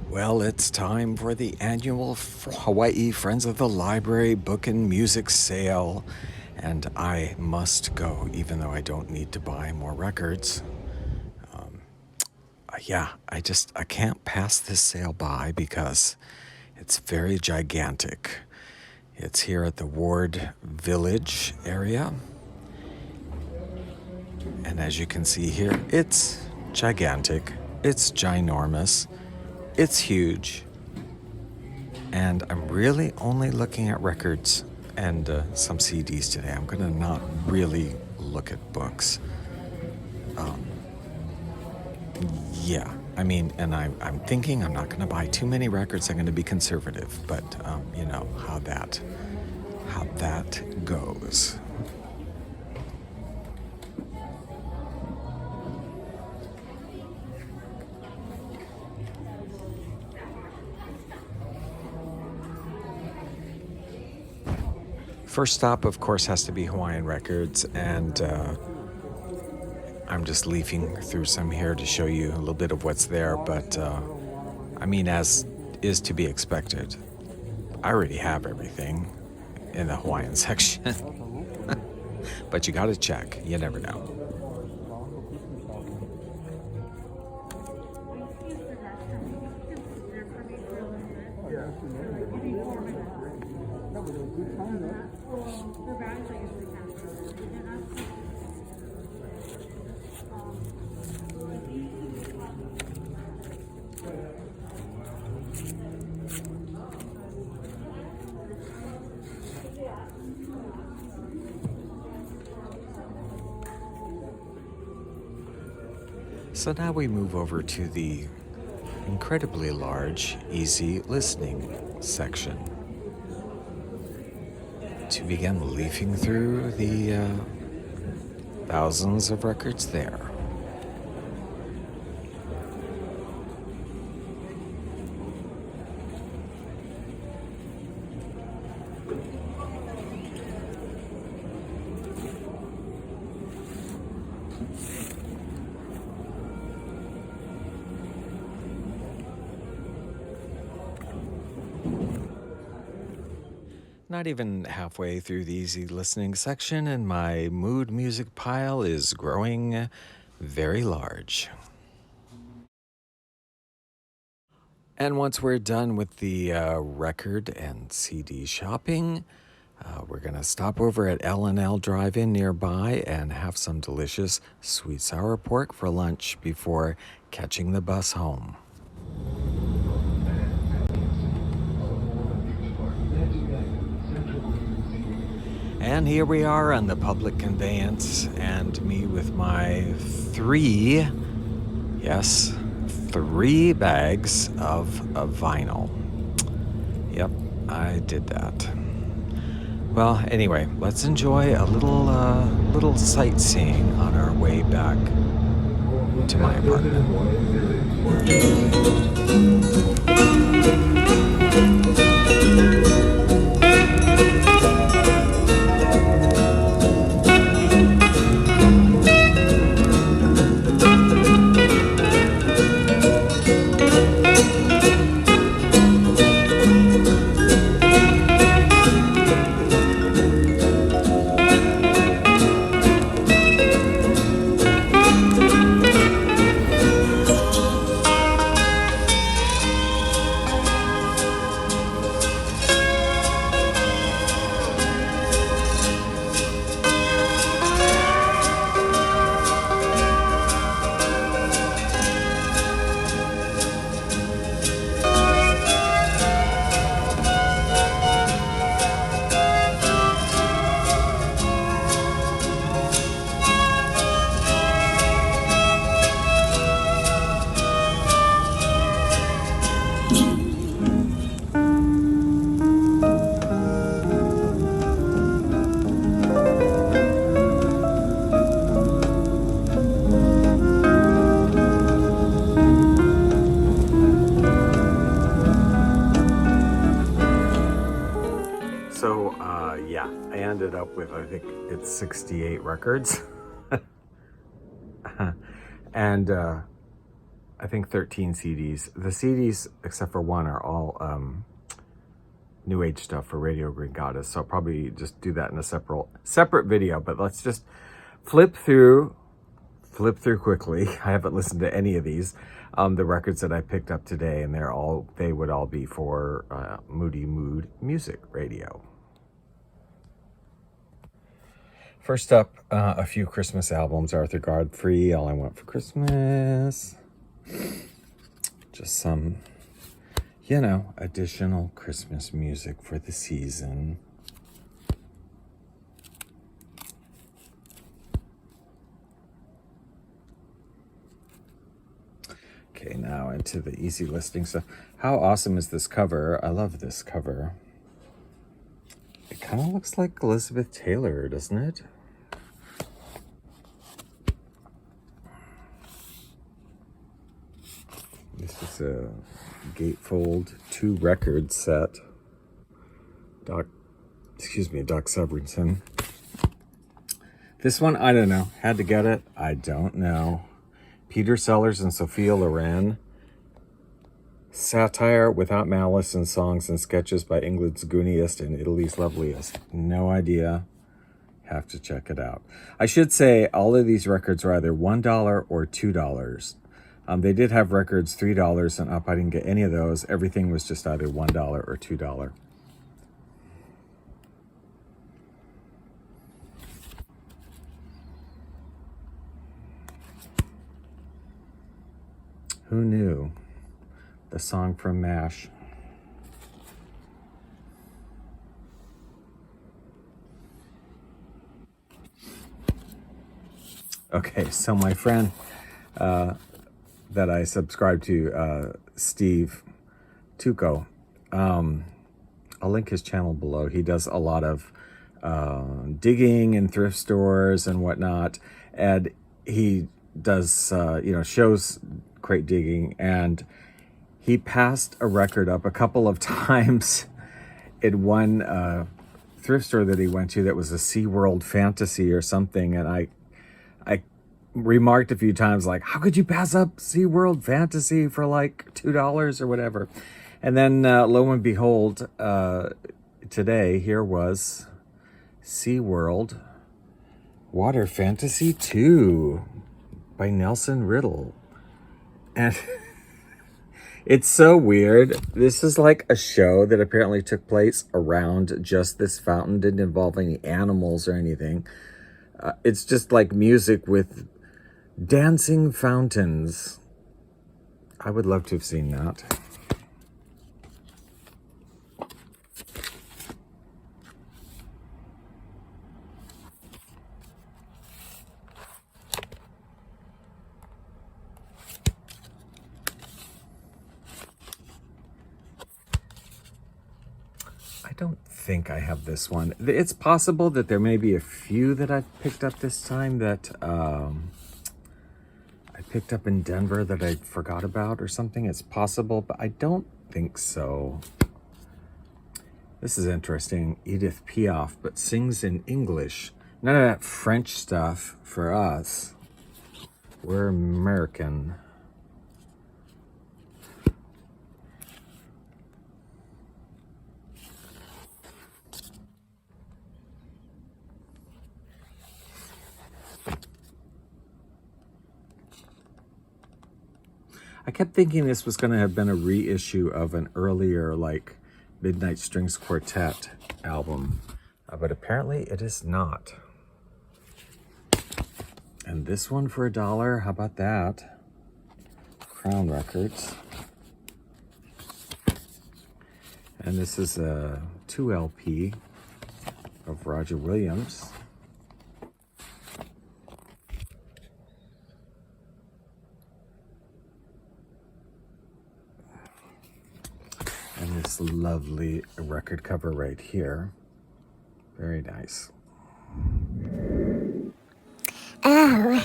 Well, it's time for the annual Hawaii Friends of the Library Book and Music Sale, and I must go, even though I don't need to buy more records. I can't pass this sale by because it's very gigantic. It's here at the Ward Village area, and as you can see here, it's gigantic, it's ginormous, it's huge. And I'm really only looking at records and some CDs today. I'm gonna not really look at books. And I'm thinking I'm not gonna buy too many records. I'm gonna be conservative, but you know how that goes. First stop, of course, has to be Hawaiian Records, and I'm just leafing through some here to show you a little bit of what's there, but as is to be expected, I already have everything in the Hawaiian section. But you gotta check, you never know. So now we move over to the incredibly large, easy listening section to begin leafing through the thousands of records there. Not even halfway through the easy listening section, and my mood music pile is growing very large. And once we're done with the record and CD shopping, we're going to stop over at L&L Drive-In nearby and have some delicious sweet sour pork for lunch before catching the bus home. And here we are on the public conveyance, and me with my three bags of vinyl. Yep, I did that. Well, anyway, let's enjoy a little sightseeing on our way back to my apartment. I ended up with, I think it's 68 records. And I think 13 CDs. The CDs, except for one, are all New Age stuff for Radio Green Goddess. So I'll probably just do that in a separate video. But let's just flip through quickly. I haven't listened to any of these. The records that I picked up today, and they would all be for Moody Mood Music Radio. First up, a few Christmas albums. Arthur Godfrey, All I Want for Christmas. Just some, additional Christmas music for the season. Okay, now into the easy listing stuff. How awesome is this cover? I love this cover. It kind of looks like Elizabeth Taylor, doesn't it? This is a gatefold 2 record set. Doc Severinsen. This one, I don't know. Had to get it. I don't know. Peter Sellers and Sophia Loren. Satire without malice in songs and sketches by England's gooniest and Italy's loveliest. No idea. Have to check it out. I should say all of these records are either $1 or $2. They did have records $3 and up. I didn't get any of those. Everything was just either $1 or $2. Who knew? The song from MASH. Okay, so my friend that I subscribe to, Steve Tuco, I'll link his channel below. He does a lot of digging in thrift stores and whatnot, and he does shows crate digging, and he passed a record up a couple of times in one thrift store that he went to that was a SeaWorld Fantasy or something, and I remarked a few times, like, how could you pass up SeaWorld Fantasy for like $2 or whatever? And then lo and behold, today here was SeaWorld Water Fantasy 2 by Nelson Riddle. And it's so weird. This is like a show that apparently took place around just this fountain. Didn't involve any animals or anything. It's just like music with dancing fountains. I would love to have seen that. I don't think I have this one. It's possible that there may be a few that I've picked up this time that I picked up in Denver that I forgot about or something. It's possible, but I don't think so. This is interesting. Edith Piaf, but sings in English. None of that French stuff for us. We're American. I kept thinking this was going to have been a reissue of an earlier, like, Midnight Strings Quartet album, but apparently it is not. And this one for $1, how about that? Crown Records. And this is a 2 LP of Roger Williams. And this lovely record cover right here. Very nice. Oh,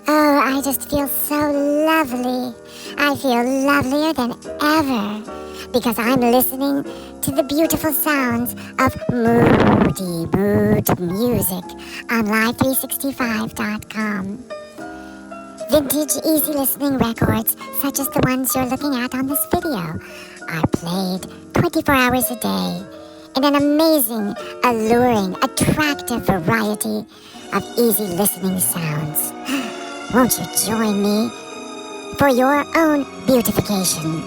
I just feel so lovely. I feel lovelier than ever because I'm listening to the beautiful sounds of Moody Mood Music on Live365.com. Vintage easy listening records, such as the ones you're looking at on this video, are played 24 hours a day in an amazing, alluring, attractive variety of easy listening sounds. Won't you join me for your own beautification?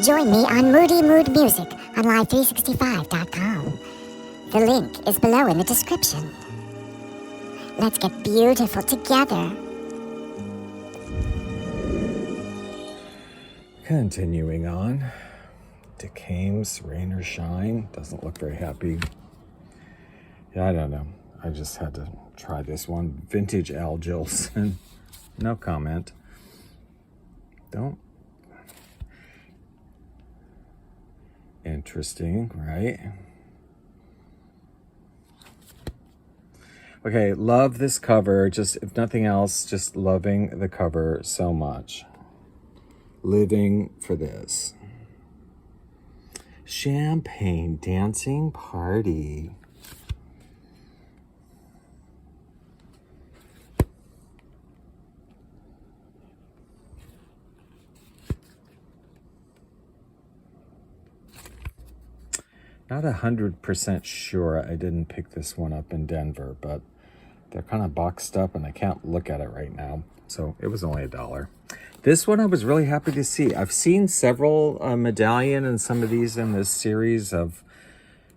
Join me on Moody Mood Music on live365.com. The link is below in the description. Let's get beautiful together. Continuing on. DeCame's Rain or Shine. Doesn't look very happy. Yeah, I don't know. I just had to try this one. Vintage Al Jolson. No comment. Don't. Interesting, right? Okay, love this cover. Just, if nothing else, just loving the cover so much. Living for this. Champagne Dancing Party. Not 100% sure I didn't pick this one up in Denver, but they're kind of boxed up and I can't look at it right now. So it was only $1. This one I was really happy to see. I've seen several medallion and some of these in this series of,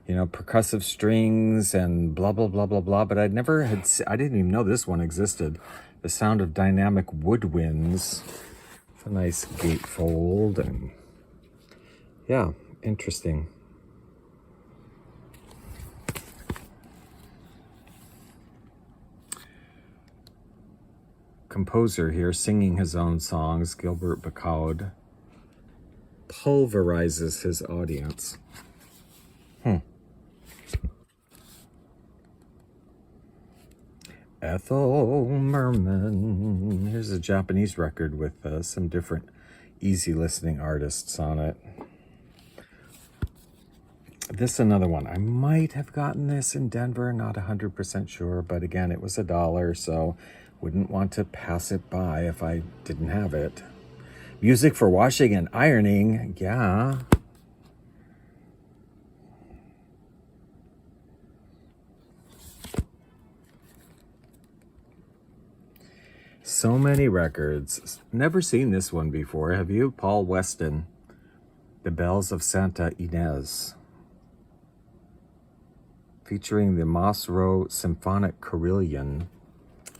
you know, percussive strings and blah, blah, blah, blah, blah. But I didn't even know this one existed. The sound of dynamic woodwinds. It's a nice gatefold and yeah, interesting. Composer here singing his own songs, Gilbert Bacaud, pulverizes his audience. Ethel Merman. Here's a Japanese record with some different easy listening artists on it. This is another one. I might have gotten this in Denver, not 100% sure, but again, it was $1, so wouldn't want to pass it by if I didn't have it. Music for washing and ironing, yeah. So many records. Never seen this one before, have you? Paul Weston, The Bells of Santa Ynez. Featuring the Moss Row Symphonic Carillon.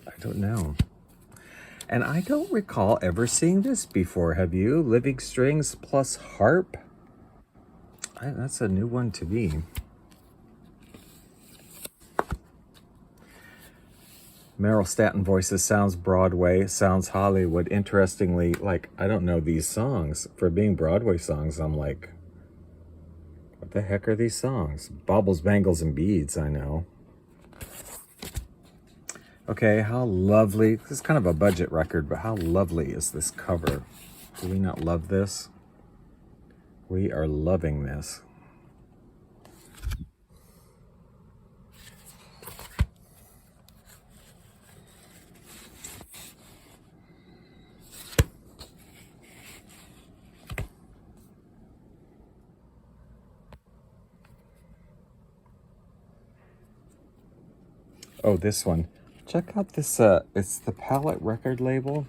I don't know. And I don't recall ever seeing this before. Have you? Living Strings plus Harp? That's a new one to me. Meryl Staton voices, sounds Broadway, sounds Hollywood. Interestingly, like, I don't know these songs. For being Broadway songs, I'm like, what the heck are these songs? Baubles, Bangles, and Beads, I know. Okay, how lovely. This is kind of a budget record, but how lovely is this cover? Do we not love this? We are loving this. Oh, this one. Check out this, it's the Palette record label.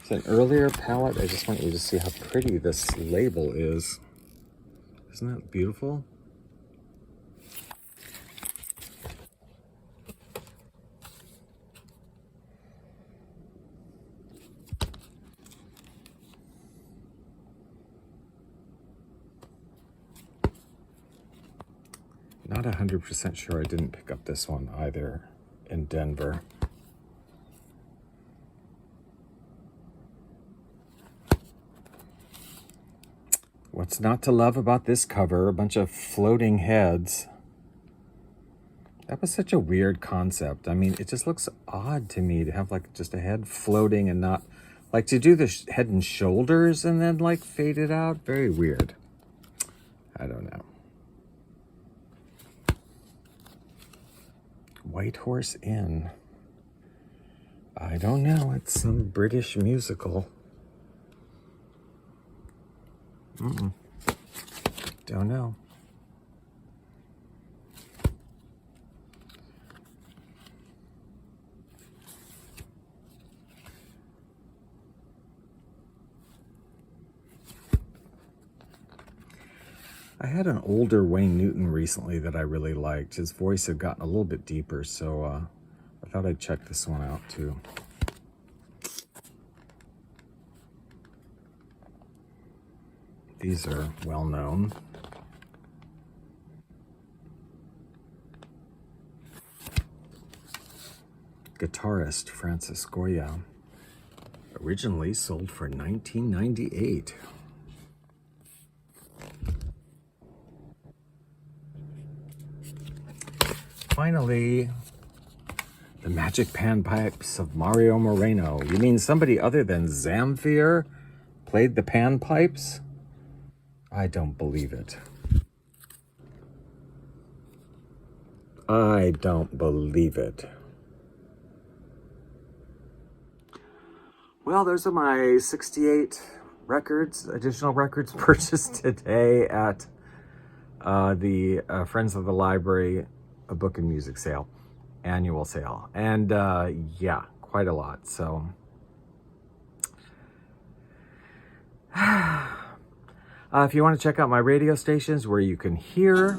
It's an earlier palette. I just want you to see how pretty this label is. Isn't that beautiful? Not 100% sure I didn't pick up this one either in Denver. What's not to love about this cover? A bunch of floating heads. That was such a weird concept. I mean, it just looks odd to me to have like just a head floating and not like to do the head and shoulders and then like fade it out. Very weird. I don't know. White Horse Inn. I don't know. It's some British musical. Don't know. I had an older Wayne Newton recently that I really liked. His voice had gotten a little bit deeper, so I thought I'd check this one out too. These are well known. Guitarist Francis Goya, originally sold for $19.98. Finally, the magic panpipes of Mario Moreno. You mean somebody other than Zamfir played the panpipes? I don't believe it. I don't believe it. Well, those are my 68 records, additional records purchased today at the Friends of the Library a book and music sale, annual sale. And yeah, quite a lot. So if you want to check out my radio stations where you can hear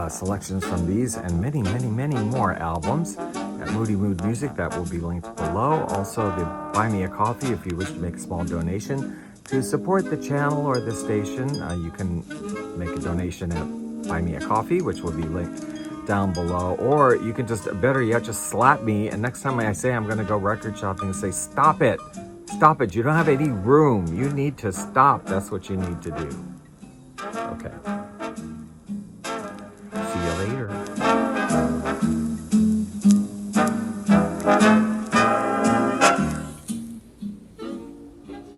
selections from these and many, many, many more albums at Moody Mood Music, that will be linked below. Also, the Buy Me a Coffee if you wish to make a small donation to support the channel or the station. You can make a donation at Buy Me a Coffee, which will be linked down below, or you can just, better yet, just slap me, and next time I say I'm going to go record shopping, say, stop it, you don't have any room, you need to stop. That's what you need to do. Okay.